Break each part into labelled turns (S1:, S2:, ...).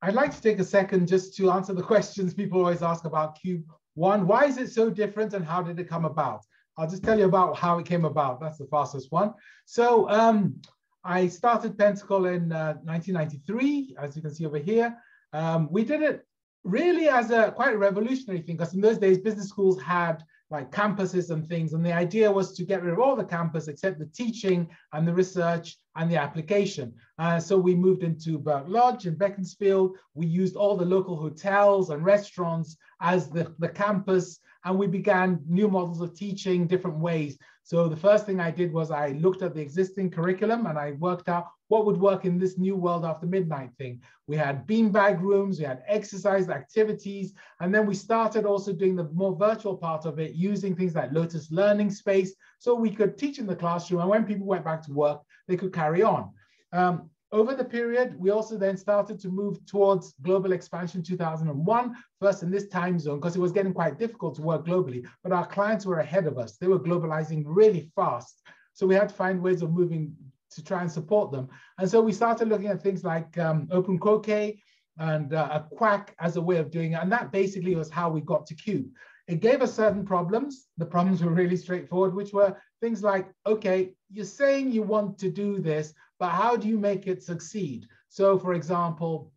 S1: I'd like to take a second just to answer the questions people always ask about QUBE. One, why is it so different and how did it come about? I'll just tell you about how it came about. That's the fastest one. So I started Pentacle in 1993, as you can see over here. We did it really as quite a revolutionary thing, because in those days, business schools had like campuses and things. And the idea was to get rid of all the campus except the teaching and the research and the application. So we moved into Burke Lodge in Beaconsfield. We used all the local hotels and restaurants as the campus. And we began new models of teaching, different ways. So the first thing I did was I looked at the existing curriculum and I worked out what would work in this new world after midnight thing. We had beanbag rooms, we had exercise activities, and then we started also doing the more virtual part of it using things like Lotus Learning Space, so we could teach in the classroom, and when people went back to work, they could carry on. Over the period, we also then started to move towards global expansion 2001, first in this time zone, because it was getting quite difficult to work globally, but our clients were ahead of us. They were globalizing really fast. So we had to find ways of moving to try and support them. And so we started looking at things like open croquet and a quack as a way of doing it. And that basically was how we got to QUBE. It gave us certain problems. The problems were really straightforward, which were things like, okay, you're saying you want to do this, but how do you make it succeed? So for example,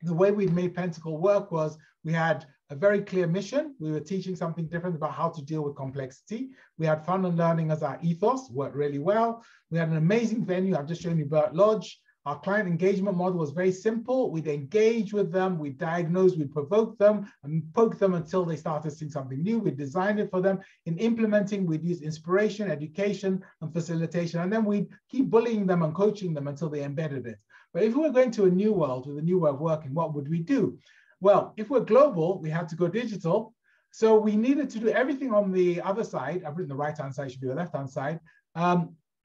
S1: the way we made Pentacle work was we had a very clear mission. We were teaching something different about how to deal with complexity. We had fun and learning as our ethos, worked really well. We had an amazing venue. I've just shown you Burke Lodge. Our client engagement model was very simple. We'd engage with them, we'd diagnose, we'd provoke them and poke them until they started seeing something new. We'd design it for them. In implementing, we'd use inspiration, education, and facilitation. And then we'd keep bullying them and coaching them until they embedded it. But if we were going to a new world with a new way of working, what would we do? Well, if we're global, we had to go digital. So we needed to do everything on the other side. I've written the right-hand side, should be the left-hand side,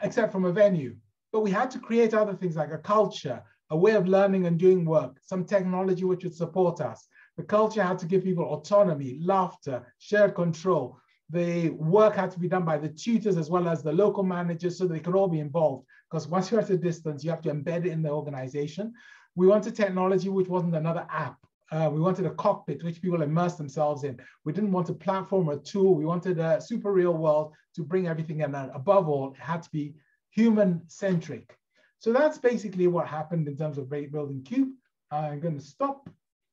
S1: except from a venue. But we had to create other things like a culture, a way of learning and doing work, some technology which would support us. The culture had to give people autonomy, laughter, shared control. The work had to be done by the tutors as well as the local managers so they could all be involved. Because once you're at a distance, you have to embed it in the organization. We wanted technology which wasn't another app. We wanted a cockpit which people immerse themselves in. We didn't want a platform or a tool. We wanted a super real world to bring everything in. And above all, it had to be human-centric. So that's basically what happened in terms of building QUBE. I'm going to stop